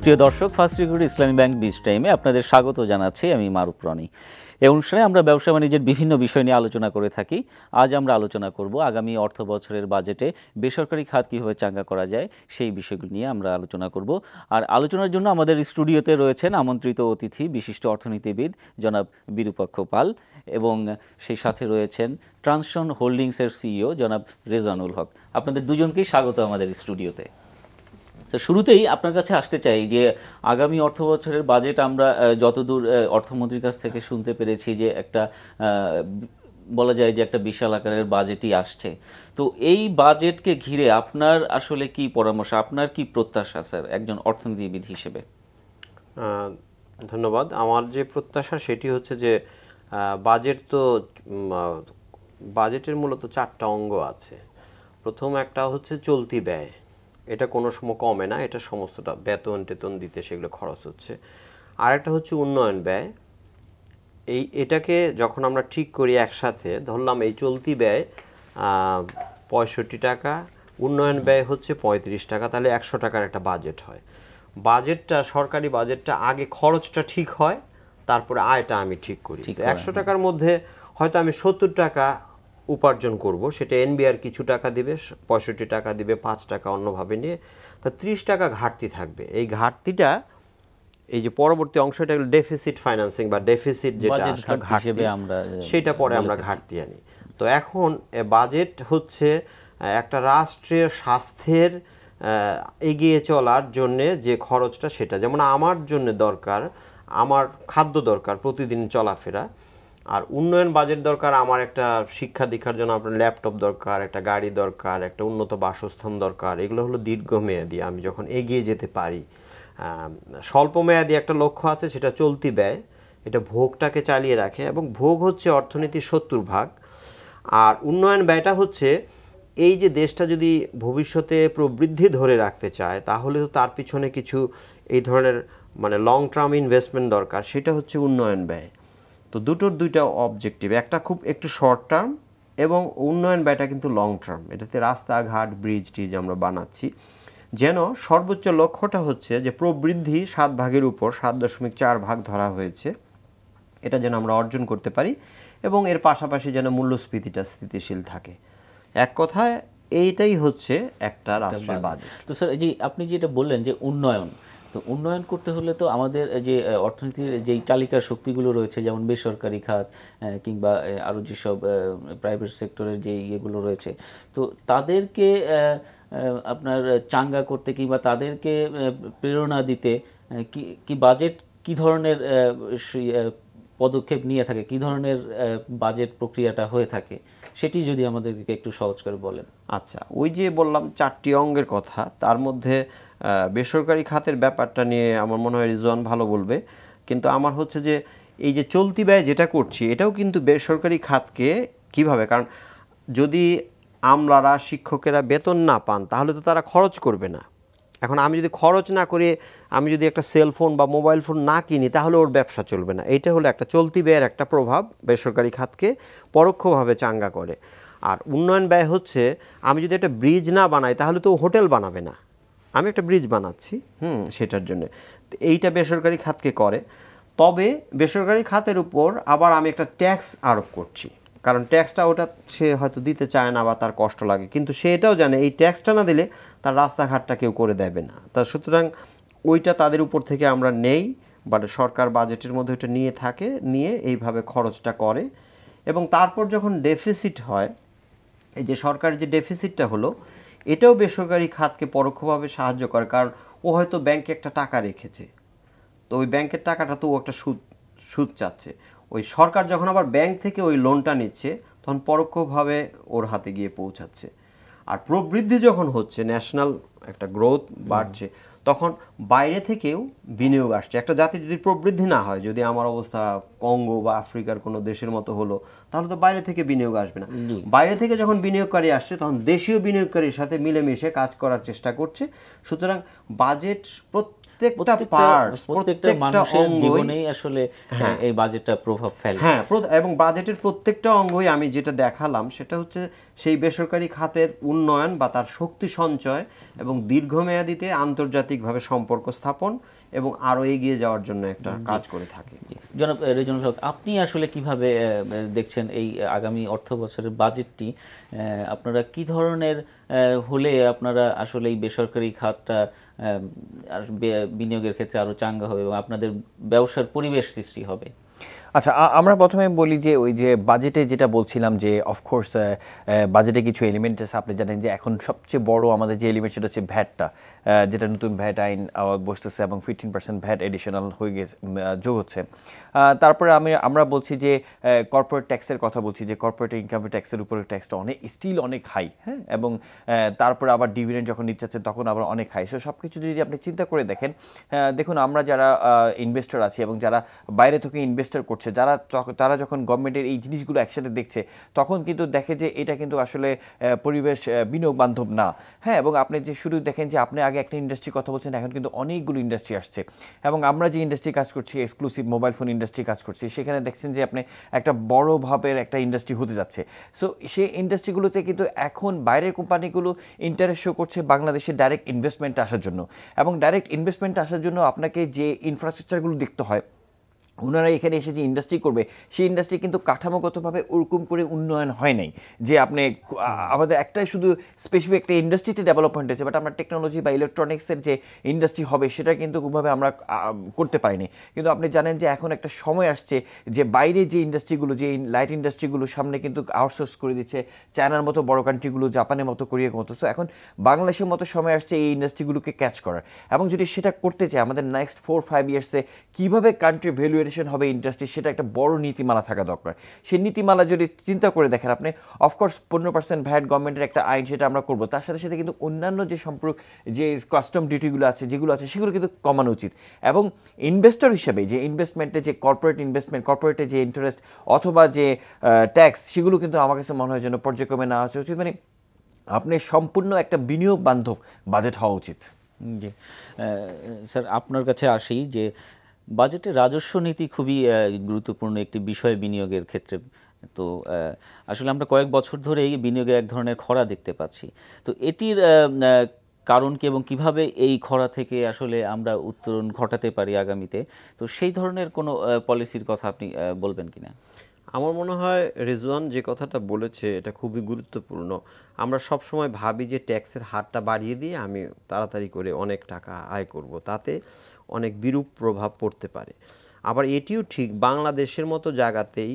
প্রিয় দর্শক, first recruit ইসলামী bank beach টাইমে আপনাদের স্বাগত জানাচ্ছি। আমি মারুফ রনি। এই অনুষ্ঠানে আমরা ব্যবসা বাণিজ্যের বিভিন্ন বিষয় নিয়ে আলোচনা করে থাকি। আজ আমরা আলোচনা করব আগামী অর্থ বছরের বাজেটে বেসরকারি খাত কীভাবে চাঙ্গা করা যায় সেই বিষয়গুলো নিয়ে আমরা আলোচনা করব। আর আলোচনার জন্য আমাদের স্টুডিওতে রয়েছেন আমন্ত্রিত অতিথি বিশিষ্ট অর্থনীতিবিদ জনাব বিরূপাক্ষ পাল, এবং সেই সাথে রয়েছেন ট্রান্সশন হোল্ডিংসের সিইও জনাব রেজানুল হক। আপনাদের দুজনকেই স্বাগত আমাদের স্টুডিওতে। শুরুতেই আপনার কাছে আসতে চাই যে আগামী অর্থ বছরের বাজেট আমরা যতদূর অর্থমন্ত্রীর কাছ থেকে শুনতে পেরেছি যে একটা বলা যায় যে একটা বিশাল আকারের বাজেটই আসছে। তো এই বাজেটকে ঘিরে আপনার আসলে কি পরামর্শ, আপনার কি প্রত্যাশা স্যার একজন অর্থনীতিবিদ হিসেবে? ধন্যবাদ। আমার যে প্রত্যাশা সেটি হচ্ছে যে বাজেটের মূলত চারটা অঙ্গ আছে। প্রথম একটা হচ্ছে চলতি ব্যয়, এটা কোনো সময় কমে না, এটা সমস্তটা বেতন টেতন দিতে সেগুলো খরচ হচ্ছে। আর একটা হচ্ছে উন্নয়ন ব্যয়, এটাকে যখন আমরা ঠিক করি একসাথে, ধরলাম এই চলতি ব্যয় 65 টাকা, উন্নয়ন ব্যয় হচ্ছে 35 টাকা, তাহলে 100 টাকার একটা বাজেট হয়। সরকারি বাজেটটা আগে খরচটা ঠিক হয়, তারপরে আয়টা আমি ঠিক করি। 100 টাকার মধ্যে হয়তো আমি 70 টাকা উপার্জন করব, সেটা এনবিআর কিছু টাকা দিবে, 65 টাকা দিবে, 5 টাকা অন্যভাবে নিয়ে, তা 30 টাকা ঘাটতি থাকবে। এই ঘাটতিটা, এই যে পরবর্তী অংশটা হলো ডেফিসিট ফাইন্যান্সিং বা ডেফিসিট, যেটা ঘাটতি সেটা পরে আমরা ঘাটতি আনি। তো এখন বাজেট হচ্ছে একটা রাষ্ট্রের স্বাস্থ্যের এগিয়ে চলার জন্যে যে খরচটা, সেটা যেমন আমার জন্য দরকার, আমার খাদ্য দরকার, প্রতিদিন চলাফেরা, আর উন্নয়ন বাজেট দরকার আমার একটা শিক্ষা দীক্ষার জন্য আপনার ল্যাপটপ দরকার, একটা গাড়ি দরকার, একটা উন্নত বাসস্থান দরকার। এগুলো হলো দীর্ঘমেয়াদী, আমি যখন এগিয়ে যেতে পারি। স্বল্প মেয়াদী একটা লক্ষ্য আছে, সেটা চলতি ব্যয়, এটা ভোগটাকে চালিয়ে রাখে, এবং ভোগ হচ্ছে অর্থনীতির 70%। আর উন্নয়ন ব্যয়টা হচ্ছে এই যে দেশটা যদি ভবিষ্যতে প্রবৃদ্ধি ধরে রাখতে চায়, তাহলে তো তার পিছনে কিছু এই ধরনের লং টার্ম ইনভেস্টমেন্ট দরকার, সেটা হচ্ছে উন্নয়ন ব্যয়। তো দুটোর দুইটা অবজেক্টিভ, একটা খুব একটু শর্ট টার্ম এবং উন্নয়ন ব্যয়টা কিন্তু লং টার্ম। এটাতে রাস্তাঘাট, ব্রিজ টিজ আমরা বানাচ্ছি, যেন সর্বোচ্চ লক্ষ্যটা হচ্ছে যে প্রবৃদ্ধি 7 ভাগের উপর 7.4 ভাগ ধরা হয়েছে, এটা যেন আমরা অর্জন করতে পারি, এবং এর পাশাপাশি যেন মূল্যস্ফীতিটা স্থিতিশীল থাকে। এক কথায় এইটাই হচ্ছে একটা রাষ্ট্রের বাজেট। তো স্যার, এই যে আপনি যেটা বললেন যে উন্নয়ন, তো উন্নয়ন করতে হলে তো আমাদের যে অর্থনীতির যেই চালিকার শক্তিগুলো রয়েছে, যেমন বেসরকারি খাত কিংবা আরও যেসব প্রাইভেট সেক্টরের যে ইয়েগুলো রয়েছে, তো তাদেরকে আপনার চাঙ্গা করতে কিংবা তাদেরকে প্রেরণা দিতে কি বাজেট কি ধরনের পদক্ষেপ নিয়ে থাকে, কি ধরনের বাজেট প্রক্রিয়াটা হয়ে থাকে, সেটি যদি আমাদেরকে একটু সহজ করে বলেন। আচ্ছা, ওই যে বললাম 4টি অঙ্গের কথা, তার মধ্যে বেসরকারি খাতের ব্যাপারটা নিয়ে আমার মনে হয় রিজওয়ান ভালো বলবে, কিন্তু আমার হচ্ছে যে এই যে চলতি ব্যয় যেটা করছি, এটাও কিন্তু বেসরকারি খাতকে কিভাবে, কারণ যদি আমলারা শিক্ষকেরা বেতন না পান, তাহলে তো তারা খরচ করবে না। এখন আমি যদি খরচ না করে, আমি যদি একটা সেলফোন বা মোবাইল ফোন না কিনি, তাহলে ওর ব্যবসা চলবে না। এইটা হলো একটা চলতি ব্যয়ের একটা প্রভাব, বেসরকারি খাতকে পরোক্ষভাবে চাঙ্গা করে। আর উন্নয়ন ব্যয় হচ্ছে, আমি যদি একটা ব্রিজ না বানাই, তাহলে তো হোটেল বানাবে না, আমি একটা ব্রিজ বানাচ্ছি সেটার জন্য। এইটা বেসরকারি খাতকে করে। তবে বেসরকারি খাতের উপর আবার আমি একটা ট্যাক্স আরোপ করছি, কারণ ট্যাক্সটা ওটা সে হয়তো দিতে চায় না বা তার কষ্ট লাগে, কিন্তু সে এটাও জানে এই ট্যাক্সটা না দিলে তার রাস্তাঘাটটা কেউ করে দেবে না। তা সুতরাং ওইটা তাদের উপর থেকে আমরা নেই, বাট সরকার বাজেটের মধ্যে ওইটা নিয়ে এইভাবে খরচটা করে। এবং তারপর যখন ডেফিসিট হয়, এই যে সরকারের যে ডেফিসিটটা হলো, এটাও বেসরকারি খাতকে পরোক্ষভাবে সাহায্য করে, কারণ ও হয়তো ব্যাংকে একটা টাকা রেখেছে, তো ওই ব্যাংকের টাকাটা তো ও একটা সুদ চাচ্ছে। ওই সরকার যখন আবার ব্যাংক থেকে ওই লোনটা নিচ্ছে, তখন পরোক্ষভাবে ওর হাতে গিয়ে পৌঁছাচ্ছে। আর প্রবৃদ্ধি যখন হচ্ছে, ন্যাশনাল একটা গ্রোথ বাড়ছে, তখন বাইরে থেকেও বিনিয়োগ আসছে। একটা জাতির যদি প্রবৃদ্ধি না হয়, যদি আমার অবস্থা কঙ্গো বা আফ্রিকার কোনো দেশের মতো হলো, তাহলে তো বাইরে থেকে বিনিয়োগ আসবে না। বাইরে থেকে যখন বিনিয়োগকারী আসছে, তখন দেশীয় বিনিয়োগকারীর সাথে মিলেমিশে কাজ করার চেষ্টা করছে। সুতরাং বাজেট প্রত্যেকটা পার্টস, প্রত্যেকটা প্রত্যেকটা মানুষের অঙ্গই জীবনেই আসলে এই বাজেটটা প্রভাব ফেলে। হ্যাঁ, এবং বাজেটের প্রত্যেকটা অঙ্গই আমি যেটা দেখালাম সেটা হচ্ছে সেই বেসরকারি খাতের উন্নয়ন বা তার শক্তি সঞ্চয় এবং দীর্ঘমেয়াদীতে আন্তর্জাতিকভাবে সম্পর্ক স্থাপন এবং আরো এগিয়ে যাওয়ার জন্য একটা কাজ করে থাকে। জনাব রেজওয়ানুল হক, আপনি আসলে কিভাবে দেখছেন এই আগামী অর্থ বছরের বাজেটটি? আপনারা কি ধরনের হলে আপনারা আসলে এই বেসরকারি খাতটা বিনিয়োগের ক্ষেত্রে আরো চাঙ্গা হবে এবং আপনাদের ব্যবসার পরিবেশ সৃষ্টি হবে? আচ্ছা, আমরা প্রথমে বলি যে ওই যে বাজেটে যেটা বলছিলাম যে অফকোর্স বাজেটে কিছু এলিমেন্ট আছে। আপনি জানেন যে এখন সবচেয়ে বড় আমাদের যে এলিমেন্ট সেটা হচ্ছে ভ্যাটটা, যেটা নতুন ভ্যাট আইন বসতেছে এবং 15% ভ্যাট এডিশনাল হয়ে গেছে, যোগ হচ্ছে। তারপরে আমরা বলছি যে কর্পোরেট ট্যাক্সের কথা বলছি, যে কর্পোরেট ইনকাম ট্যাক্সের উপরে ট্যাক্সটা স্টিল অনেক হাই, হ্যাঁ, এবং তারপরে আবার ডিভিডেন্ড যখন নিতে চাচ্ছেন তখন আবার অনেক হাই। সো সব কিছু যদি আপনি চিন্তা করে দেখেন, দেখুন আমরা যারা ইনভেস্টর আছি এবং যারা বাইরে থেকে ইনভেস্টর করছে, তারা যখন গভর্নমেন্টের এই জিনিসগুলো একসাথে দেখছে তখন কিন্তু দেখে যে এটা কিন্তু আসলে পরিবেশ বিনিয়োগ বান্ধব না, হ্যাঁ। এবং আপনি যে শুরু দেখেন যে আপনি আগে একটা ইন্ডাস্ট্রির কথা বলছেন, এখন কিন্তু অনেকগুলো ইন্ডাস্ট্রি আসছে এবং আমরা যে ইন্ডাস্ট্রি কাজ করছি, এক্সক্লুসিভ মোবাইল ফোন ইন্ডাস্ট্রি কাজ করছি, সেখানে দেখছেন যে আপনি একটা বড় ভাবের একটা ইন্ডাস্ট্রি হতে যাচ্ছে। সো সেই ইন্ডাস্ট্রিগুলোতে কিন্তু এখন বাইরের কোম্পানিগুলো ইন্টারেস্ট শো করছে বাংলাদেশে ডাইরেক্ট ইনভেস্টমেন্ট আসার জন্য, এবং ডাইরেক্ট ইনভেস্টমেন্ট আসার জন্য আপনাকে যে ইনফ্রাস্ট্রাকচারগুলো দেখতে হয়, ওনারা এখানে এসে যে ইন্ডাস্ট্রি করবে সেই ইন্ডাস্ট্রি কিন্তু কাঠামোগতভাবে ওরকম করে উন্নয়ন হয় নাই যে আপনি আমাদের একটাই শুধু স্পেসিফিক একটা ইন্ডাস্ট্রিতে ডেভেলপমেন্ট হয়েছে, বাট আমরা টেকনোলজি বা ইলেকট্রনিক্সের যে ইন্ডাস্ট্রি হবে সেটা কিন্তু খুবভাবে আমরা করতে পারিনি। কিন্তু আপনি জানেন যে এখন একটা সময় আসছে যে বাইরে যে ইন্ডাস্ট্রিগুলো, যে লাইট ইন্ডাস্ট্রিগুলো সামনে কিন্তু আউটসোর্স করে দিচ্ছে চায়নার মতো বড় কান্ট্রিগুলো, জাপানের মতো, কোরিয়ার মতো। সো এখন বাংলাদেশের মতো সময় আসছে এই ইন্ডাস্ট্রিগুলোকে ক্যাচ করার, এবং যদি সেটা করতে চাই আমাদের নেক্সট 4-5 ইয়ার্সে কীভাবে কান্ট্রি ভ্যালুয়েশন হবে ইন্ডাস্ট্রি, সেটা একটা বড় নীতিমালা থাকা দরকার। সেই নীতিমালা যদি চিন্তা করে দেখেন আপনি, অফকোর্স 15% ভ্যাট গভর্নমেন্টের একটা আইন, সেটা আমরা করবো। তার সাথে সাথে কিন্তু অন্যান্য যে যে কাস্টম ডিউটিগুলো আছে, যেগুলো আছে সেগুলো কিন্তু কমানো উচিত। এবং ইনভেস্টর হিসেবে যে ইনভেস্টমেন্টে যে কর্পোরেট ইনভেস্টমেন্ট, কর্পোরেটে যে ইন্টারেস্ট অথবা যে ট্যাক্স, সেগুলো কিন্তু আমার কাছে মনে হয় যেন পর্যায়ক্রমে নেওয়া আসা উচিত। মানে আপনি সম্পূর্ণ একটা বিনিয়োগ বান্ধব বাজেট হওয়া উচিত। জি স্যার, আপনার কাছে আসি যে বাজেটে রাজস্ব নীতি খুবই গুরুত্বপূর্ণ একটি বিষয় বিনিয়োগের ক্ষেত্রে। তো আসলে আমরা কয়েক বছর ধরে এই বিনিয়োগে এক ধরনের খরা দেখতে পাচ্ছি। তো এটির কারণ কি এবং কিভাবে এই খরা থেকে আসলে আমরা উত্তরণ ঘটাতে পারি আগামীতে, তো সেই ধরনের কোনো পলিসির কথা আপনি বলবেন কিনা? আমার মনে হয় রেজওয়ান যে কথাটা বলেছে এটা খুবই গুরুত্বপূর্ণ। আমরা সব সময় ভাবি যে ট্যাক্সের হারটা বাড়িয়ে দিয়ে আমি তাড়াতাড়ি করে অনেক টাকা আয় করব, তাতে অনেক বিরূপ প্রভাব পড়তে পারে। আবার এটিও ঠিক, বাংলাদেশের মতো জায়গাতেই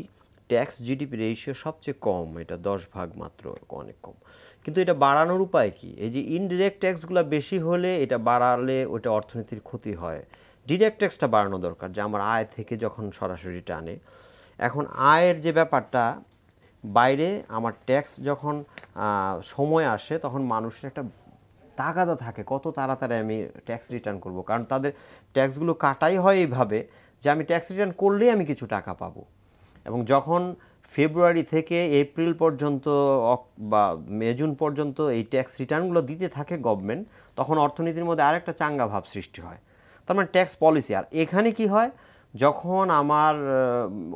ট্যাক্স জিডিপি রেশিও সবচেয়ে কম, এটা 10 ভাগ মাত্র, অনেক কম। কিন্তু এটা বাড়ানোর উপায় কি? এই যে ইনডিরেক্ট ট্যাক্সগুলো বেশি হলে, এটা বাড়ালে ওটা অর্থনীতির ক্ষতি হয়। ডিরেক্ট ট্যাক্সটা বাড়ানো দরকার, যে আমার আয় থেকে যখন সরাসরি টানে। এখন আয়ের যে ব্যাপারটা, বাইরে আমার ট্যাক্স যখন সময় আসে তখন মানুষের একটা তাগাদা থাকে কত তাড়াতাড়ি আমি ট্যাক্স রিটার্ন করব, কারণ তাদের ট্যাক্সগুলো কাটাই হয় এইভাবে যে আমি ট্যাক্স রিটার্ন করলেই আমি কিছু টাকা পাবো। এবং যখন ফেব্রুয়ারি থেকে এপ্রিল পর্যন্ত বা মে জুন পর্যন্ত এই ট্যাক্স রিটার্নগুলো দিতে থাকে গভর্নমেন্ট, তখন অর্থনীতির মধ্যে আরেকটা চাঙ্গা ভাব সৃষ্টি হয়, তার মানে ট্যাক্স পলিসি। আর এখানে কি হয়, যখন আমার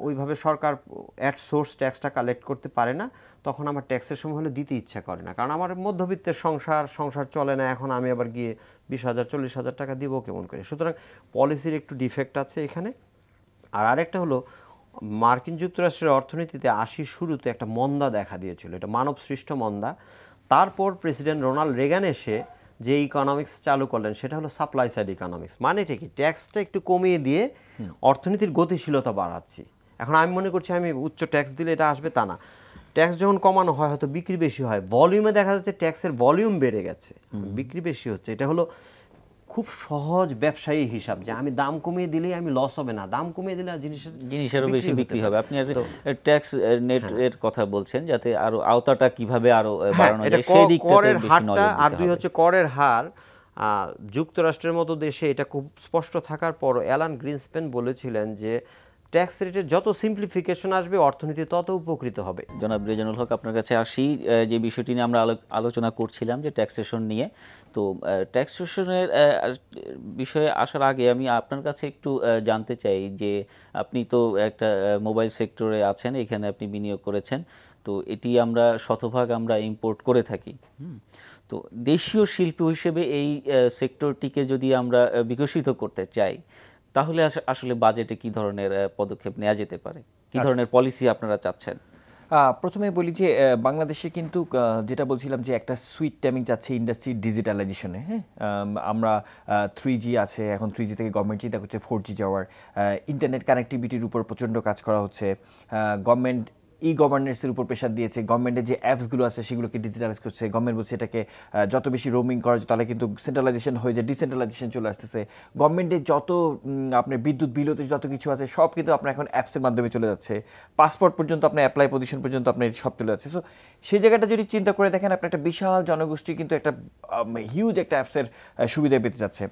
ওইভাবে সরকার অ্যাট সোর্স ট্যাক্সটা কালেক্ট করতে পারে না, তখন আমার ট্যাক্সের সময় হলে দিতে ইচ্ছা করে না, কারণ আমার মধ্যবিত্তের সংসার চলে না, এখন আমি আবার গিয়ে 20,000-40,000 টাকা দিব কেমন করে। সুতরাং পলিসির একটু ডিফেক্ট আছে এখানে। আর আরেকটা হলো, মার্কিন যুক্তরাষ্ট্রের অর্থনীতিতে 80 শুরুতে একটা মন্দা দেখা দিয়েছিল, এটা মানব সৃষ্ট মন্দা। তারপর প্রেসিডেন্ট রোনাল্ড রেগান এসে যে ইকোনমিক্স চালু করলেন সেটা হলো সাপ্লাই সাইড ইকোনমিক্স। মানে এটা কি, ট্যাক্সটা একটু কমিয়ে দিয়ে অর্থনীতির গতিশীলতা বাড়াচ্ছি। এখন আমি মনে করছি আমি উচ্চ ট্যাক্স দিলে এটা আসবে, তা না। ট্যাক্স যখন কমানো হয় হয়তো বিক্রি বেশি হয়, ভলিউমে দেখা যাচ্ছে ট্যাক্সের ভলিউম বেড়ে গেছে, বিক্রি বেশি হচ্ছে। এটা হলো খুব সহজ ব্যবসায়ী হিসাব, যে আমি দাম কমিয়ে দিলেই আমি লস হবে না, দাম কমিয়ে দিলে জিনিসেরও বেশি বিক্রি হবে। আপনি ট্যাক্স নেট এর কথা বলছেন, যাতে আরো আওতাটা কিভাবে আরো বাড়ানো যায় সেই দিকটাতে বেশি নজর দিতে হবে। আর দুই হচ্ছে করের হার। যুক্তরাষ্ট্রের মতো দেশে এটা খুব স্পষ্ট থাকার পর অ্যালান গ্রিনস্পেন বলেছিলেন যে ট্যাক্স রেটের যত সিম্পলিফিকেশন আসবে অর্থনীতি তত উপকৃত হবে। জনাব রেজানুল হক, আপনার কাছে আসি। যে বিষয়টি নিয়ে আমরা আলোচনা করছিলাম যে ট্যাক্সেশন নিয়ে, তো ট্যাক্সেশনের বিষয়ে আসার আগে আমি আপনার কাছে একটু জানতে চাই যে আপনি তো একটা মোবাইল সেক্টরে আছেন, এখানে আপনি বিনিয়োগ করেছেন, তো এটি আমরা শতভাগ আমরা ইম্পোর্ট করে থাকি। তো দেশীয় শিল্প হিসেবে এই সেক্টরটিকে যদি আমরা বিকশিত করতে চাই, তাহলে আসলে বাজেটে কি ধরনের পদক্ষেপ নেওয়া যেতে পারে, কি ধরনের পলিসি আপনারা চাচ্ছেন? প্রথমে বলি যে বাংলাদেশে কিন্তু যেটা বলছিলাম যে একটা সুইট টাইমিং যাচ্ছে ইন্ডাস্ট্রি ডিজিটালাইজেশনে। হ্যাঁ, আমরা 3G আছে, এখন 3G থেকে গভর্নমেন্ট চিন্তা করছে 4G যাওয়ার। ইন্টারনেট কানেক্টিভিটির উপর প্রচণ্ড কাজ করা হচ্ছে। গভর্নমেন্ট গভর্নেন্সের উপর প্রেশার দিয়েছে, গভর্নমেন্টের যে অ্যাপসগুলো আছে সেগুলোকে ডিজিটালাইজ করছে। গভর্নমেন্ট বলছে এটাকে যত বেশি রোমিং করা যায় তাহলে কিন্তু সেন্ট্রালাইজেশন হয়ে যায়, ডিসেন্ট্রালাইজেশন চলে আসতেছে। গভর্নমেন্টের যত আপনার বিদ্যুৎ বিল হতে যত কিছু আছে সব কিন্তু আপনার এখন অ্যাপসের মাধ্যমে চলে যাচ্ছে। পাসপোর্ট পর্যন্ত আপনার অ্যাপ্লাই পজিশন পর্যন্ত আপনার সব চলে যাচ্ছে। সো সেই জায়গাটা যদি চিন্তা করে দেখেন, আপনার একটা বিশাল জনগোষ্ঠী কিন্তু একটা হিউজ একটা অ্যাপসের সুবিধা পেতে যাচ্ছে।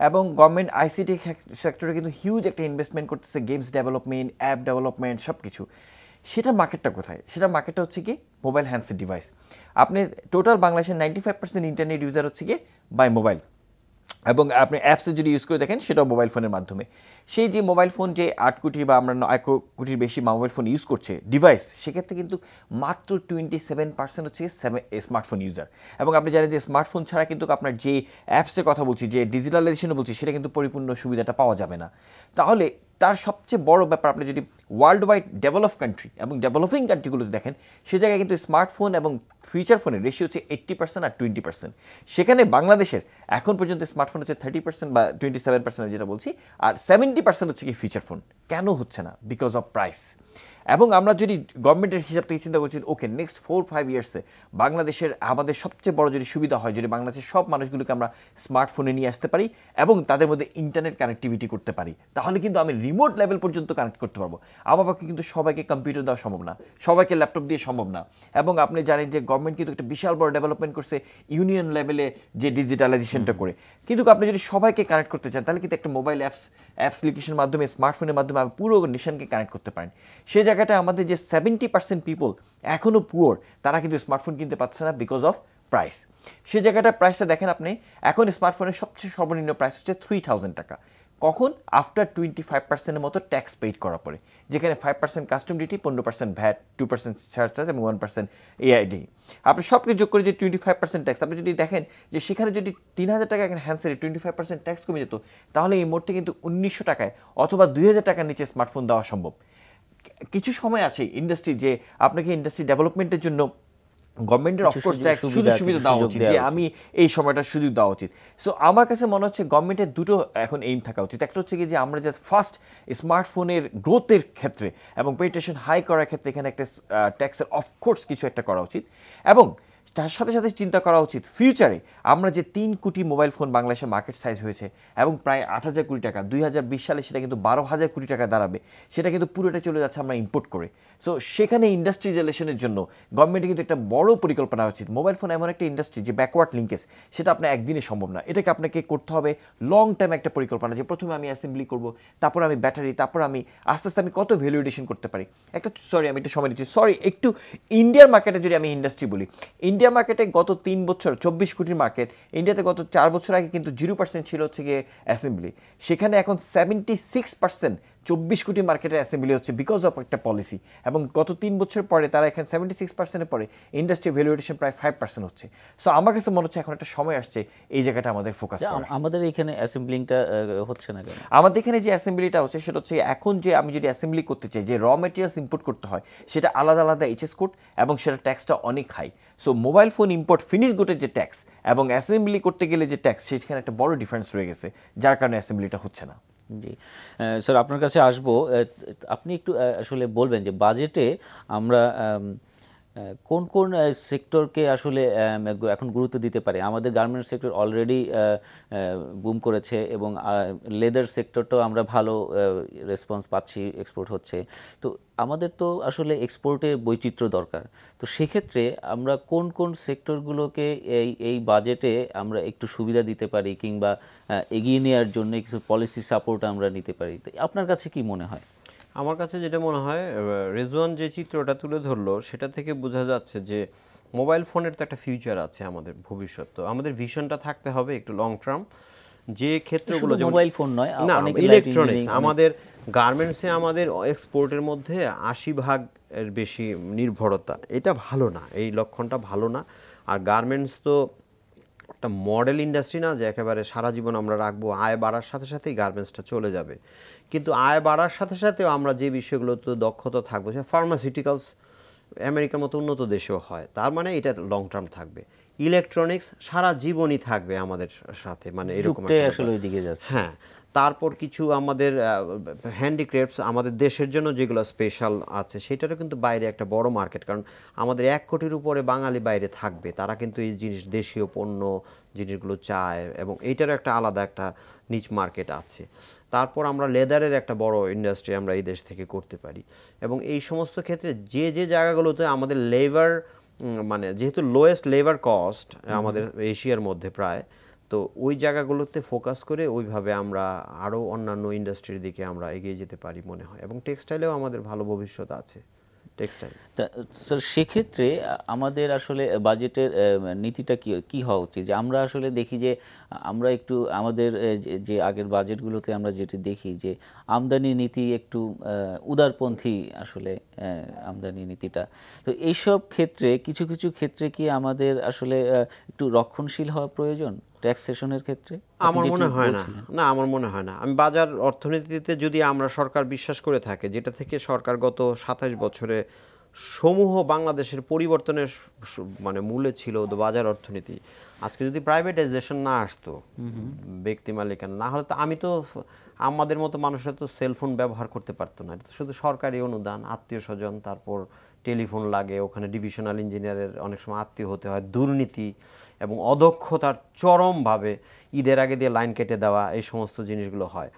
এবং গভর্নমেন্ট আইসিটি সেক্টরে কিন্তু হিউজ একটা ইনভেস্টমেন্ট করতেছে, গেমস ডেভেলপমেন্ট, অ্যাপ ডেভেলপমেন্ট, সব কিছু। সেটার মার্কেটটা কোথায়? সেটার মার্কেটটা হচ্ছে কি মোবাইল হ্যান্ডসেট ডিভাইস। আপনি টোটাল বাংলাদেশের 95% ইন্টারনেট ইউজার হচ্ছে কি বাই মোবাইল, এবং আপনি অ্যাপসে যদি ইউজ করে দেখেন সেটাও মোবাইল ফোনের মাধ্যমে। সেই যে মোবাইল ফোন যে 8 কোটি বা আমরা 9 কোটির বেশি মোবাইল ফোন ইউজ করছে ডিভাইস, সেক্ষেত্রে কিন্তু মাত্র 27% হচ্ছে স্মার্টফোন ইউজার। এবং আপনি জানেন যে স্মার্টফোন ছাড়া কিন্তু আপনার যে অ্যাপসের কথা বলছি, যে ডিজিটালাইজেশনে বলছি, সেটা কিন্তু পরিপূর্ণ সুবিধাটা পাওয়া যাবে না। তাহলে তার সবচেয়ে বড় ব্যাপার, আপনি যদি ওয়ার্ল্ড ওয়াইড ডেভেলপ কান্ট্রি এবং ডেভেলপিং কান্ট্রিগুলোতে দেখেন, সে জায়গায় কিন্তু স্মার্টফোন এবং ফিচার ফোনের রেশিও হচ্ছে 80% আর 20%। সেখানে বাংলাদেশের এখন পর্যন্ত স্মার্টফোন হচ্ছে 30% বা 27% যেটা বলছি, আর 70% হচ্ছে কি ফিচার ফোন। কেন হচ্ছে না? Because of price. এবং আমরা যদি গভর্নমেন্টের হিসাব থেকে চিন্তা করছি, ওকে নেক্সট 4-5 ইয়ার্সে বাংলাদেশের আমাদের সবচেয়ে বড় যদি সুবিধা হয়, যদি বাংলাদেশের সব মানুষগুলোকে আমরা স্মার্টফোনে নিয়ে আসতে পারি এবং তাদের মধ্যে ইন্টারনেট কানেক্টিভিটি করতে পারি, তাহলে কিন্তু আমি রিমোট লেভেল পর্যন্ত কানেক্ট করতে পারবো। আমার পক্ষে কিন্তু সবাইকে কম্পিউটার দেওয়া সম্ভব না, সবাইকে ল্যাপটপ দিয়ে সম্ভব না। এবং আপনি জানেন যে গভর্নমেন্ট কিন্তু একটা বিশাল বড় ডেভেলপমেন্ট করছে ইউনিয়ন লেভেলে, যে ডিজিটালাইজেশনটা করে। কিন্তু আপনি যদি সবাইকে কানেক্ট করতে চান, তাহলে কিন্তু একটা মোবাইল অ্যাপ্লিকেশনের মাধ্যমে, স্মার্টফোনের মাধ্যমে আপনি পুরো নেশনকে কানেক্ট করতে পারেন। সে জায়গাটা আমাদের যে 70% পিপল এখনও পুয়ার, তারা কিন্তু স্মার্টফোন কিনতে পারছে না বিকজ অফ প্রাইস। সে জায়গাটা প্রাইসটা দেখেন আপনি, এখন স্মার্টফোনের সবচেয়ে সর্বনিম্ন প্রাইস হচ্ছে 3000 টাকা। কখন? আফটার 25% মতো ট্যাক্স পেইড করার পরে, যেখানে 5% কাস্টম ডিউটি, 15% ভ্যাট, 2% চার্জ এবং 1% এআইডি। আপনি সব কিছু যোগ করে যে 25% ট্যাক্স, আপনি যদি দেখেন যে সেখানে যদি 3000 টাকা এখানে হ্যান্ডসেটে 25% ট্যাক্স কমে যেত, তাহলে এই মুহূর্তে কিন্তু 1900 টাকায় অথবা 2000 টাকার নিচে স্মার্টফোন দেওয়া সম্ভব। কিছু সময় আছে ইন্ডাস্ট্রি, যে আপনাকে ইন্ডাস্ট্রি ডেভেলপমেন্টের জন্য গভর্নমেন্টের অফকোর্স ট্যাক্স সুযোগ সুবিধা দেওয়া উচিত, যে আমি এই সময়টা সুযোগ দেওয়া উচিত। সো আমার কাছে মনে হচ্ছে গভর্নমেন্টের দুটো এখন এইম থাকা উচিত। একটা হচ্ছে কি যে আমরা যে ফার্স্ট স্মার্টফোনের গ্রোথের ক্ষেত্রে এবং পেনিট্রেশন হাই করার ক্ষেত্রে এখানে একটা ট্যাক্সের অফকোর্স কিছু একটা করা উচিত। এবং তার সাথে সাথে চিন্তা করা উচিত ফিউচারে আমরা যে 3 কোটি মোবাইল ফোন বাংলাদেশের মার্কেট সাইজ হয়েছে এবং প্রায় 8000 কোটি টাকা, 2020 সালে সেটা কিন্তু 12000 কোটি টাকা দাঁড়াবে, সেটা কিন্তু পুরোটা চলে যাচ্ছে আমরা ইম্পোর্ট করে। সো সেখানে ইন্ডাস্ট্রিয়ালাইজেশনের জন্য গভর্নমেন্টের কিন্তু একটা বড় পরিকল্পনা উচিত। মোবাইল ফোন এমন একটা ইন্ডাস্ট্রি যে ব্যাকওয়ার্ড লিঙ্কেজ, সেটা আপনার একদিনে সম্ভব না। এটাকে আপনাকে করতে হবে লং টাইম একটা পরিকল্পনা, যে প্রথমে আমি অ্যাসেম্বলি করব, তারপর আমি ব্যাটারি, তারপর আমি আস্তে আস্তে আমি কত ভ্যালুয়েশন করতে পারি। আমি একটু সময় দিচ্ছি, একটু ইন্ডিয়ার মার্কেটে যদি আমি ইন্ডাস্ট্রি বলি, ইন্ডিয়া মার্কেটে গত 3 বছর 24 কোটির মার্কেট, ইন্ডিয়াতে গত 4 বছর আগে কিন্তু 0% ছিল হচ্ছে গিয়ে অ্যাসেম্বলি, সেখানে এখন 76% 24 কোটি মার্কেটের অ্যাসেম্বলি হচ্ছে বিকজ অফ একটা পলিসি। এবং গত 3 বছর পরে তারা এখানে 76%-এর পরে ইন্ডাস্ট্রি ভ্যালুয়েশন প্রায় 5% হচ্ছে। সো আমার কাছে মনে হচ্ছে এখন একটা সময় আসছে এই জায়গাটা আমাদের ফোকাস করা। আমাদের এখানে অ্যাসেম্বলিংটা হচ্ছে না কেন? আমাদের এখানে যে অ্যাসেম্বলিটা হচ্ছে সেটা হচ্ছে এখন যে আমি যদি অ্যাসেম্বলি করতে চাই, যে র মেটেরিয়ালস ইম্পোর্ট করতে হয়, সেটা আলাদা আলাদা এইচএস কোড এবং সেটা ট্যাক্সটা অনেক high. So mobile phone import finish গুডের যে ট্যাক্স এবং অ্যাসেম্বলি করতে গেলে যে ট্যাক্স, সেখানে একটা বড় ডিফারেন্স রয়ে গেছে, যার কারণে অ্যাসেম্বলিটা হচ্ছে না। জি স্যার, আপনার কাছে আসবো। আপনি একটু আসলে বলবেন যে বাজেটে আমরা কোন কোন সেক্টরকে আসলে এখন গুরুত্ব দিতে পারে? আমাদের গার্মেন্টস সেক্টর অলরেডি বুম করেছে এবং লেদার সেক্টরটাও আমরা ভালো রেসপন্স পাচ্ছি, এক্সপোর্ট হচ্ছে। তো আমাদের তো আসলে এক্সপোর্টের বৈচিত্র্য দরকার। তো সেক্ষেত্রে আমরা কোন কোন সেক্টরগুলোকে এই বাজেটে আমরা একটু সুবিধা দিতে পারি কিংবা এগিয়ে নেওয়ার জন্য কিছু পলিসি সাপোর্ট আমরা নিতে পারি? তো আপনার কাছে কি মনে হয়? আমার কাছে যেটা মনে হয় রেজওয়ান যে চিত্রটা তুলে ধরলো সেটা থেকে বোঝা যাচ্ছে যে মোবাইল ফোনের তো একটা ফিউচার আছে আমাদের ভবিষ্যৎ, তো আমাদের ভিশনটা থাকতে হবে একটু লং টার্ম। যে ক্ষেত্রগুলো শুধু যেমন মোবাইল ফোন নয়, না, অনেক ইলেকট্রনিক্স, আমাদের গার্মেন্টসে আমাদের এক্সপোর্টের মধ্যে 80% এর বেশি নির্ভরতা, এটা ভালো না, এই লক্ষণটা ভালো না। আর গার্মেন্টস তো একটা মডেল ইন্ডাস্ট্রি না যে একেবারে সারা জীবন আমরা রাখবো, আয় বাড়ার সাথে সাথেই গার্মেন্টসটা চলে যাবে। কিন্তু আয় বাড়ার সাথে সাথেও আমরা যে বিষয়গুলোতে দক্ষতা থাকবো, সে ফার্মাসিউটিক্যালস আমেরিকার মতো উন্নত দেশেও হয়, তার মানে এটা লং টার্ম থাকবে। ইলেকট্রনিক্স সারা জীবনই থাকবে আমাদের সাথে, মানে এরকম আসলে ওই দিকে যাচ্ছে। হ্যাঁ, তারপর কিছু আমাদের হ্যান্ডিক্রাফটস আমাদের দেশের জন্য যেগুলো স্পেশাল আছে সেটারও কিন্তু বাইরে একটা বড় মার্কেট, কারণ আমাদের 1 কোটির উপরে বাঙালি বাইরে থাকবে, তারা কিন্তু এই জিনিস দেশীয় পণ্য জিনিসগুলো চায়, এবং এইটারও একটা আলাদা একটা নিচ মার্কেট আছে। তারপর আমরা লেদারের একটা বড় ইন্ডাস্ট্রি আমরা এই দেশ থেকে করতে পারি, এবং এই সমস্ত ক্ষেত্রে যে যে জায়গাগুলোতে আমাদের লেবার মানে যেহেতু লোয়েস্ট লেবার কস্ট আমাদের এশিয়ার মধ্যে প্রায়, তো ওই জায়গাগুলোতে ফোকাস করে ওইভাবে আমরা আরও অন্যান্য ইন্ডাস্ট্রির দিকে আমরা এগিয়ে যেতে পারি মনে হয়, এবং টেক্সটাইলেও আমাদের ভালো ভবিষ্যৎ আছে। টেক্সটাইল স্যার, সেক্ষেত্রে আমাদের আসলে বাজেটের নীতিটা কি হওয়া উচিত? যে আমরা আসলে দেখি যে আমরা একটু আমাদের যে আগের বাজেটগুলোতে আমরা যেটি দেখি যে আমদানি নীতি একটু উদারপন্থী আসলে আমদানি নীতিটা। তো এইসব ক্ষেত্রে কিছু কিছু ক্ষেত্রে কি আমাদের আসলে একটু রক্ষণশীল হওয়া প্রয়োজন ট্যাক্সেশনের ক্ষেত্রে? আমার মনে হয় না, আমার মনে হয় না। আমি বাজার অর্থনীতিতে যদি আমরা সরকার বিশ্বাস করে থাকে, যেটা থেকে সরকার গত 27 বছরে সমূহ বাংলাদেশের পরিবর্তনের মানে মূলে ছিল বাজার অর্থনীতি, আজকে যদি প্রাইভেটাইজেশন না আসতো, ব্যক্তি মালিকানা না হলে, তো আমি তো আমাদের মতো মানুষরা তো সেলফোন ব্যবহার করতে পারতো না। এটা তো শুধু সরকারি অনুদান, আত্মীয় স্বজন, তারপর টেলিফোন লাগে, ওখানে ডিভিশনাল ইঞ্জিনিয়ারের অনেক সময় আত্মীয় হতে হয়, দুর্নীতি এবং অদক্ষতার চরমভাবে ঈদের আগে দিয়ে লাইন কেটে দেওয়া, এই সমস্ত জিনিসগুলো হয়।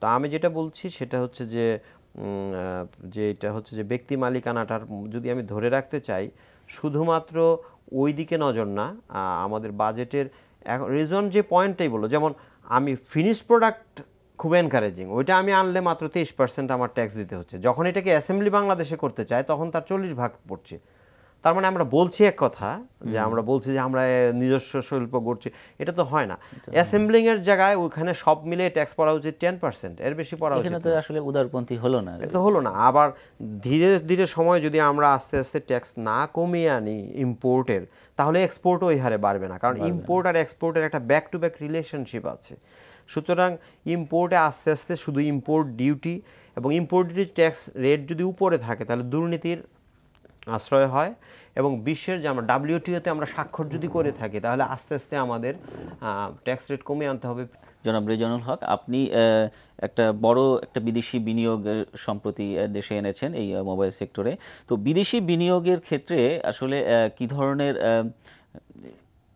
তো আমি যেটা বলছি সেটা হচ্ছে যে এটা হচ্ছে যে ব্যক্তি মালিকানাটার যদি আমি ধরে রাখতে চাই, শুধুমাত্র ওই দিকে নজর না, আমাদের বাজেটের রিজন যে পয়েন্টটাই বলো, যেমন আমি ফিনিশ প্রোডাক্ট খুব এনকারেজিং, ওইটা আমি আনলে মাত্র 23% আমার ট্যাক্স দিতে হচ্ছে, যখন এটাকে অ্যাসেম্বলি বাংলাদেশে করতে চায় তখন তার 40% পড়ছে। তার মানে আমরা বলছি এক কথা, যে আমরা বলছি যে আমরা নিজস্ব শিল্প গড়ছি, এটা তো হয় না। অ্যাসেম্বলিং এর জায়গায় ওখানে সব মিলে ট্যাক্স পড়া উচিত 10%, এর বেশি পড়া উচিত। এখানে তো আসলে উদারপন্থী হলো না, এটা তো হলো না। আবার ধীরে ধীরে সময় যদি আমরা আস্তে আস্তে ট্যাক্স না কমিয়ে আনি ইম্পোর্টের, তাহলে এক্সপোর্টও ওই হারে বাড়বে না, কারণ ইম্পোর্ট আর এক্সপোর্টের একটা ব্যাক টু ব্যাক রিলেশনশিপ আছে। সুতরাং ইম্পোর্টে আস্তে আস্তে শুধু ইম্পোর্ট ডিউটি এবং ইম্পোর্ট ডিউটি ট্যাক্স রেট যদি উপরে থাকে তাহলে দুর্নীতির আশ্রয় হয়, এবং বিশ্বের যে আমরা WTO-তে আমরা স্বাক্ষর যদি করে থাকি তাহলে আস্তে আস্তে আমাদের ট্যাক্স রেট কমিয়ে আনতে হবে। জনাব রেজানুল হক, আপনি একটা বড় একটা বিদেশি বিনিয়োগ সম্প্রতি দেশে এনেছেন এই মোবাইল সেক্টরে। তো বিদেশি বিনিয়োগের ক্ষেত্রে আসলে কি ধরনের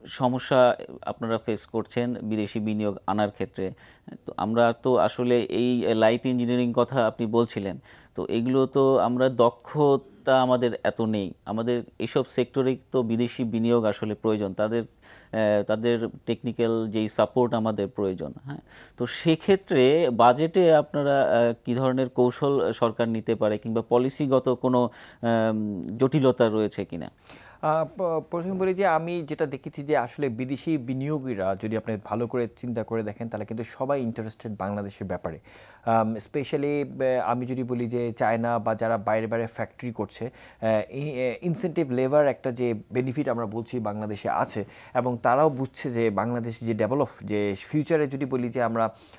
সমস্যা আপনারা ফেস করছেন বিদেশি বিনিয়োগ আনার ক্ষেত্রে? তো আমরা তো আসলে এই লাইট ইঞ্জিনিয়ারিং কথা আপনি বলছিলেন, তো এগুলো তো আমরা দক্ষতা আমাদের এত নেই, আমাদের এইসব সেক্টরে তো বিদেশি বিনিয়োগ আসলে প্রয়োজন, তাদের টেকনিক্যাল যেই সাপোর্ট আমাদের প্রয়োজন। হ্যাঁ, তো সেক্ষেত্রে বাজেটে আপনারা কি ধরনের কৌশল সরকার নিতে পারে, কিংবা পলিসিগত কোনো জটিলতা রয়েছে কিনা? প্রথমে বলি যে আমি যেটা দেখেছি যে আসলে বিদেশি বিনিয়োগীরা যদি আপনি ভালো করে চিন্তা করে দেখেন তাহলে কিন্তু সবাই ইন্টারেস্টেড বাংলাদেশের ব্যাপারে। স্পেশালি আমি যদি বলি যে চায়না বা যারা বাইরে বাইরে ফ্যাক্টরি করছে, ইনসেন্টিভ লেবার একটা যে বেনিফিট আমরা বলছি বাংলাদেশে আছে, এবং তারাও বুঝছে যে বাংলাদেশ যে ডেভেলপ, যে ফিউচারে যদি বলি যে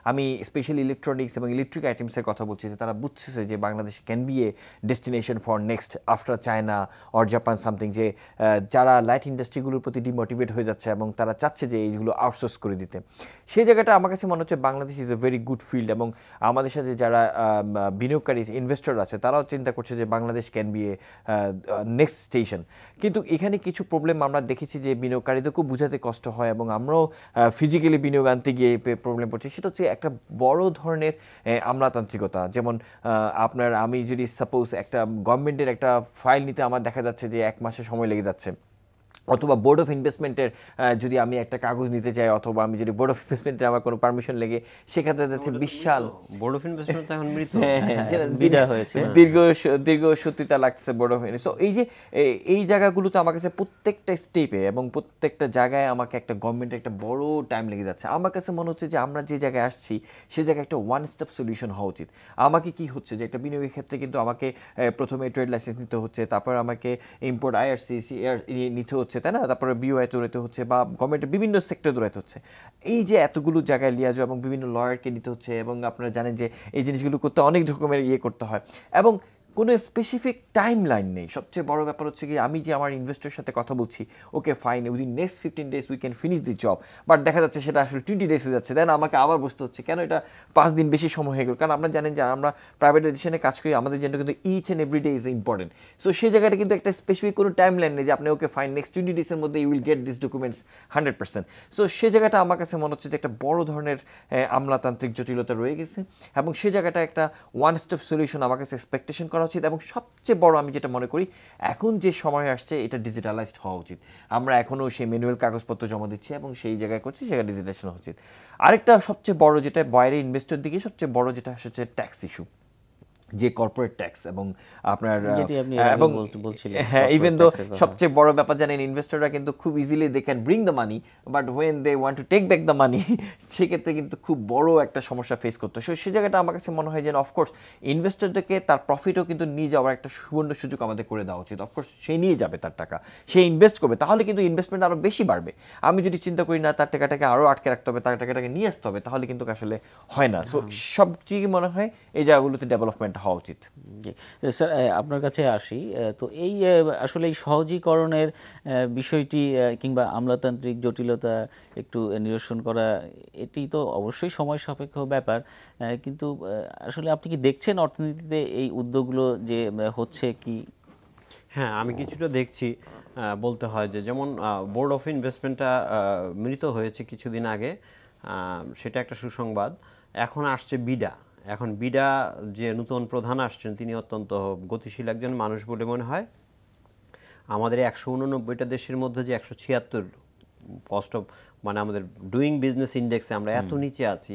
আমি স্পেশালি ইলেকট্রনিক্স এবং ইলেকট্রিক আইটেমসের কথা বলছি, তারা বুঝছে যে Bangladesh can B A destination for next after China or Japan something, যে যারা লাইট ইন্ডাস্ট্রিগুলোর প্রতি ডিমোটিভেট হয়ে যাচ্ছে এবং তারা চাচ্ছে যে এইগুলো আউটসোর্স করে দিতে। সেই জায়গাটা আমার কাছে মনে হচ্ছে Bangladesh is a very good field, এবং আমাদের সাথে যারা বিনিয়োগকারী ইনভেস্টর আছে তারাও চিন্তা করছে যে Bangladesh can B A next station. কিন্তু এখানে কিছু প্রবলেম আমরা দেখেছি যে বিনিয়োগকারীদেরকেও বোঝাতে কষ্ট হয়, এবং আমরাও ফিজিক্যালি বিনিয়োগ আনতে গিয়ে প্রবলেম পড়ছি। সেটা হচ্ছে একটা বড় ধরনের আমলাতান্ত্রিকতা। যেমন আমি যদি সাপোজ একটা গভর্নমেন্টের একটা ফাইল নিতে আমার দেখা যাচ্ছে যে 1 মাসের সময় লেগে যাচ্ছে, অথবা বোর্ড অফ ইনভেস্টমেন্টের যদি আমি একটা কাগজ নিতে চাই, অথবা আমি যদি বোর্ড অফ ইনভেস্টমেন্টের আমার কোনো পারমিশন লেগে, সেক্ষেত্রে যাচ্ছে বিশাল বোর্ড অফ ইনভেস্টমেন্ট তো এখন মৃত। বিডা হয়েছে, দীর্ঘ সত্যিতা লাগছে বোর্ড অফ সো এই যে এই জায়গাগুলোতে আমার কাছে প্রত্যেকটা স্টেপে এবং প্রত্যেকটা জায়গায় আমাকে একটা গভর্নমেন্টের একটা বড় টাইম লেগে যাচ্ছে। আমার কাছে মনে হচ্ছে যে আমরা যে জায়গায় আসছি সে জায়গায় একটা ওয়ান স্টেপ সলিউশন হওয়া উচিত। আমাকে কি হচ্ছে যে একটা বিনিয়োগের ক্ষেত্রে কিন্তু আমাকে প্রথমে ট্রেড লাইসেন্স নিতে হচ্ছে, তারপর আমাকে ইম্পোর্ট আইআরসিসি নিতে হচ্ছে, তাই না, তারপরে বিওআই দৌড়াতে হচ্ছে, বা গভর্নমেন্টের বিভিন্ন সেক্টর দৌড়াতে হচ্ছে। এই যে এতগুলো জায়গায় লিয়াজো এবং বিভিন্ন লয়ারকে নিতে হচ্ছে, এবং আপনারা জানেন যে এই জিনিসগুলো করতে অনেক রকমের করতে হয়, এবং কোনো স্পেসিফিক টাইম লাইন নেই। সবচেয়ে বড় ব্যাপার হচ্ছে কি, আমি যে আমার ইনভেস্টরের সাথে কথা বলছি, okay fine, within next 15 days we can finish the job, but দেখা যাচ্ছে সেটা আসলে 20 days হয়ে যাচ্ছে, দেন আমাকে আবার বসতে হচ্ছে, কেন এটা 5 দিন বেশি সময় হয়ে গেল। কারণ আপনারা জানেন যে আমরা প্রাইভেটাইজেশনে কাজ করি, আমাদের জন্য কিন্তু each and every day is important. So সেই জায়গাটা কিন্তু একটা স্পেসিফিক কোনো টাইম লাইন নেই যে আপনি ওকে ফাইন নেক্সট 20 days মধ্যে you will get this documents 100%। So সে জায়গাটা আমার কাছে মনে হচ্ছে যে একটা বড় ধরনের আমলাতান্ত্রিক জটিলতা রয়ে গেছে, এবং সে জায়গাটা একটা ওয়ান স্টেপ সলিউশন আমার কাছে এক্সপেকটেশন করা উচিত। এবং সবচেয়ে বড় আমি যেটা মনে করি, এখন যে সময় আসছে এটা ডিজিটালাইজড হওয়া উচিত। আমরা এখনও সেই ম্যানুয়াল কাগজপত্র জমা দিচ্ছি এবং সেই জায়গায় করছি, সেটা ডিজিটালাইজেশন হওয়া উচিত। আরেকটা সবচেয়ে বড় যেটা বাইরে ইনভেস্টর দিকে সবচেয়ে বড় যেটা হচ্ছে ট্যাক্স ইস্যু, যে কর্পোরেট ট্যাক্স এবং আপনার এবং হ্যাঁ, ইভেন দো সবচেয়ে বড় ব্যাপার জানেন, ইনভেস্টররা কিন্তু খুব easily they can bring the money, but when they want to take back the money, সেক্ষেত্রে কিন্তু খুব বড় একটা সমস্যা ফেস করতে হয়। সেই জায়গাটা আমার কাছে মনে হয় যে অফকোর্স ইনভেস্টরদেরকে তার প্রফিটও কিন্তু নিয়ে যাওয়ার একটা সুবর্ণ সুযোগ আমাদের করে দেওয়া উচিত। অফকোর্স সে নিয়ে যাবে তার টাকা, সে ইনভেস্ট করবে, তাহলে কিন্তু ইনভেস্টমেন্ট আরও বেশি বাড়বে। আমি যদি চিন্তা করি না তার টাকাটাকে আরও আটকে রাখতে হবে, তার টাকাটাকে নিয়ে আসতে হবে, তাহলে কিন্তু আসলে হয় না। সো সবচেয়ে মনে হয় এই জায়গাগুলোতে ডেভেলপমেন্ট হওয়া উচিত। স্যার, আপনার কাছে আসি। তো এই আসলে এই সহজীকরণের বিষয়টি কিংবা আমলাতান্ত্রিক জটিলতা একটু নিরসন করা, এটি তো অবশ্যই সময় সাপেক্ষ ব্যাপার, কিন্তু আসলে আপনি কি দেখছেন অর্থনীতিতে এই উদ্যোগগুলো যে হচ্ছে কি? হ্যাঁ, আমি কিছুটা দেখছি। বলতে হয় যে যেমন বোর্ড অফ ইনভেস্টমেন্টটা মৃত হয়েছে কিছুদিন আগে, সেটা একটা সুসংবাদ। এখন আসছে বিডা। এখন বিডা যে নতুন প্রধান আসছেন, তিনি অত্যন্ত গতিশীল একজন মানুষ বলে মনে হয়। আমাদের 189টা দেশের মধ্যে যে 176 কস্ট অফ, মানে আমাদের ডুইং বিজনেস ইন্ডেক্সে আমরা এত নিচে আছি,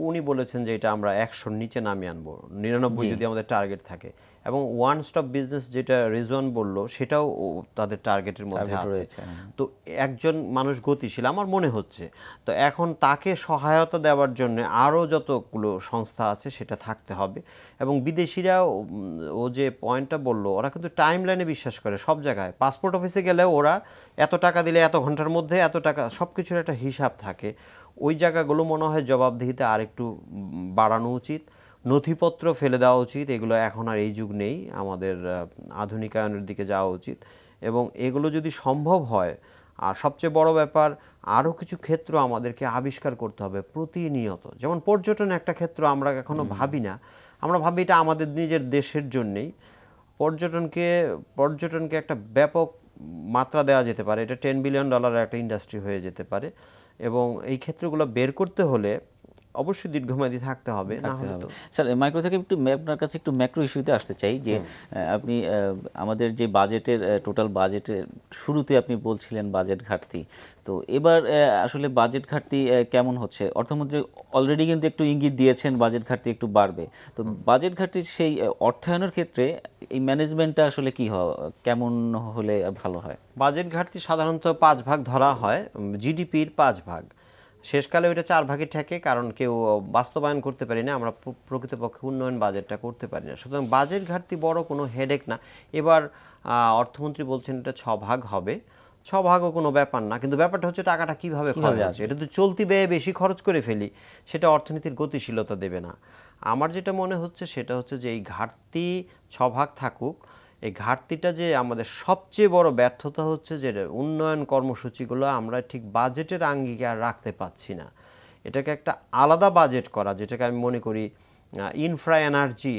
উনি বলেছেন যে এটা আমরা 100-র নিচে নামিয়ে আনবো, 99 যদি আমাদের টার্গেট থাকে। এবং ওয়ান স্টপ বিজনেস যেটা রিজওয়ান বলল, সেটাও তাদের টার্গেটের মধ্যে আছে। তো একজন মানুষ গতিশীল আমার মনে হচ্ছে। তো এখন তাকে সহায়তা দেওয়ার জন্য আরও যতগুলো সংস্থা আছে সেটা থাকতে হবে। এবং বিদেশিরা, ও যে পয়েন্টটা বললো, ওরা কিন্তু টাইম লাইনে বিশ্বাস করে সব জায়গায়। পাসপোর্ট অফিসে গেলেও ওরা এত টাকা দিলে এত ঘন্টার মধ্যে এত টাকা, সব কিছুর একটা হিসাব থাকে। ওই জায়গাগুলো মনে হয় জবাবদিহিতে আর একটু বাড়ানো উচিত, নথিপত্র ফেলে দেওয়া উচিত। এগুলো এখন আর এই যুগ নেই, আমাদের আধুনিকায়নের দিকে যাওয়া উচিত। এবং এগুলো যদি সম্ভব হয়, আর সবচেয়ে বড় ব্যাপার, আরও কিছু ক্ষেত্র আমাদেরকে আবিষ্কার করতে হবে প্রতিনিয়ত। যেমন পর্যটন একটা ক্ষেত্র আমরা এখনো ভাবি না, আমরা ভাবি এটা আমাদের নিজের দেশের জন্যেই। পর্যটনকে একটা ব্যাপক মাত্রা দেওয়া যেতে পারে, এটা $10 বিলিয়ন একটা ইন্ডাস্ট্রি হয়ে যেতে পারে। এবং এই ক্ষেত্রগুলো বের করতে হলে অবশ্যই দীর্ঘমেয়াদী থাকতে হবে, না হলে তো। স্যার, মাইক্রো থেকে একটু আপনার কাছে একটু ম্যাক্রো ইস্যুতে আসতে চাই, যে আপনি আমাদের যে বাজেটের টোটাল বাজেটের শুরুতে আপনি বলছিলেন বাজেট ঘাটতি। তো এবার আসলে বাজেট ঘাটতি কেমন হচ্ছে? অর্থমন্ত্রী অলরেডি কিন্তু একটু ইঙ্গিত দিয়েছেন বাজেট ঘাটতি একটু বাড়বে। তো বাজেট ঘাটতির সেই অর্থায়নের ক্ষেত্রে এই ম্যানেজমেন্টটা আসলে কি কেমন হলে ভালো হয়? বাজেট ঘাটতি সাধারণত 5 ভাগ ধরা হয়, জিডিপির 5 ভাগ। শেষকালে ওইটা 4 ভাগে ঠেকে, কারণ কেউ বাস্তবায়ন করতে পারি না, আমরা প্রকৃতপক্ষে উন্নয়ন বাজেটটা করতে পারি না। সুতরাং বাজেট ঘাটতি বড় কোনো হেডেক না। এবার অর্থমন্ত্রী বলছেন এটা 6 ভাগ হবে। 6 ভাগও কোনো ব্যাপার না, কিন্তু ব্যাপারটা হচ্ছে টাকাটা কিভাবে খরচ হচ্ছে। এটা তো চলতি ব্যয়ে বেশি খরচ করে ফেলি, সেটা অর্থনীতির গতিশীলতা দেবে না। আমার যেটা মনে হচ্ছে সেটা হচ্ছে যে এই ঘাটতি 6 ভাগ থাকুক। এই ঘাটতিটা যে আমাদের সবচেয়ে বড় ব্যর্থতা হচ্ছে যে উন্নয়ন কর্মসূচিগুলো আমরা ঠিক বাজেটের আঙ্গিকে রাখতে পাচ্ছি না। এটাকে একটা আলাদা বাজেট করা, যেটাকে আমি মনে করি ইনফ্রা এনার্জি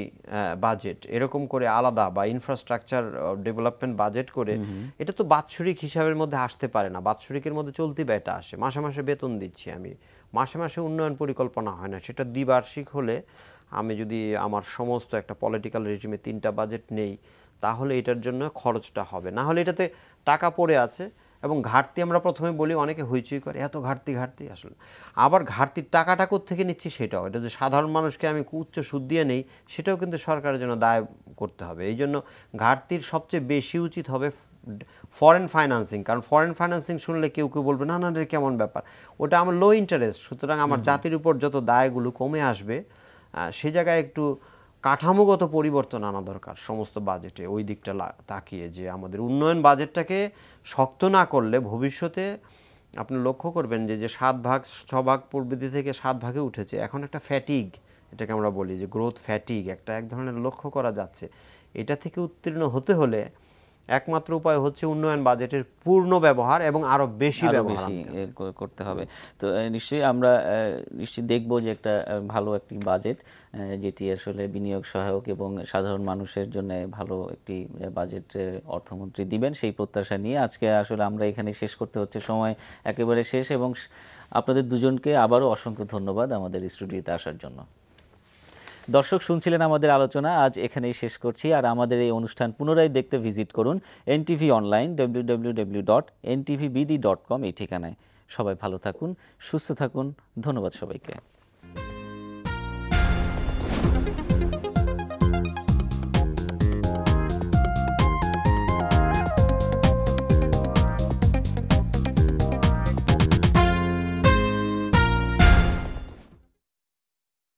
বাজেট এরকম করে আলাদা, বা ইনফ্রাস্ট্রাকচার ডেভেলপমেন্ট বাজেট করে, এটা তো বাৎসরিক হিসাবের মধ্যে আসতে পারে না। বাৎসরিকের মধ্যে চলতি ব্যয়টা আসে, মাসে মাসে বেতন দিচ্ছি আমি, মাসে মাসে উন্নয়ন পরিকল্পনা হয় না। সেটা দ্বিবার্ষিক হলে, আমি যদি আমার সমস্ত একটা পলিটিক্যাল রেজিমে 3টা বাজেট নেই, তাহলে এটার জন্য খরচটা হবে। না হলে এটাতে টাকা পড়ে আছে, এবং ঘাটতি আমরা প্রথমে বলি, অনেকে হইচই করে এত ঘাটতি ঘাটতি, আসলে আবার ঘাটতির টাকাটা কোত্থেকে নিচ্ছি সেটাও, এটা যে সাধারণ মানুষকে আমি উচ্চ সুদ দিয়ে নেই সেটাও কিন্তু সরকারের জন্য দায় করতে হবে। এই জন্য ঘাটতির সবচেয়ে বেশি উচিত হবে ফরেন ফাইন্যান্সিং, কারণ ফরেন ফাইন্যান্সিং শুনলে কেউ কেউ বলবে না না এটা কেমন ব্যাপার, ওটা আমার লো ইন্টারেস্ট, সুতরাং আমার জাতির উপর যত দায়গুলো কমে আসবে সে জায়গায় একটু কাঠামোগত পরিবর্তন আনা দরকার সমস্ত বাজেটে, ওই দিকটা তাকিয়ে যে আমাদের উন্নয়ন বাজেটটাকে শক্ত না করলে ভবিষ্যতে আপনি লক্ষ্য করবেন যে 7 ভাগ 6 ভাগ প্রবৃদ্ধি থেকে 7 ভাগে উঠেছে, এখন একটা ফ্যাটিগ, এটাকে আমরা বলি যে গ্রোথ ফ্যাটিগ, এক ধরনের লক্ষ্য করা যাচ্ছে। এটা থেকে উত্তীর্ণ হতে হলে একমাত্র উপায় হচ্ছে উন্নয়ন বাজেটের পূর্ণ ব্যবহার এবং আরো বেশি ব্যবহার করতে হবে। তো নিশ্চয়ই আমরা নিশ্চয়ই দেখব যে একটা ভালো একটি বাজেট যেটি আসলে বিনিয়োগ সহায়ক এবং সাধারণ মানুষের জন্য ভালো একটি বাজেট অর্থমন্ত্রী দিবেন, সেই প্রত্যাশা নিয়ে আজকে আসলে আমরা এখানে শেষ করতে হচ্ছে, সময় একেবারে শেষ। এবং আপনাদের দুজনকে আবারও অসংখ্য ধন্যবাদ আমাদের স্টুডিওতে আসার জন্য। দর্শক, শুনছিলেন আমাদের আলোচনা, আজ এখানেই শেষ করছি। আর আমাদের এই অনুষ্ঠান পুনরায় দেখতে ভিজিট করুন এনটিভি অনলাইন www.ntvbd.com এই ঠিকানায়। সবাই ভালো থাকুন, সুস্থ থাকুন, ধন্যবাদ সবাইকে।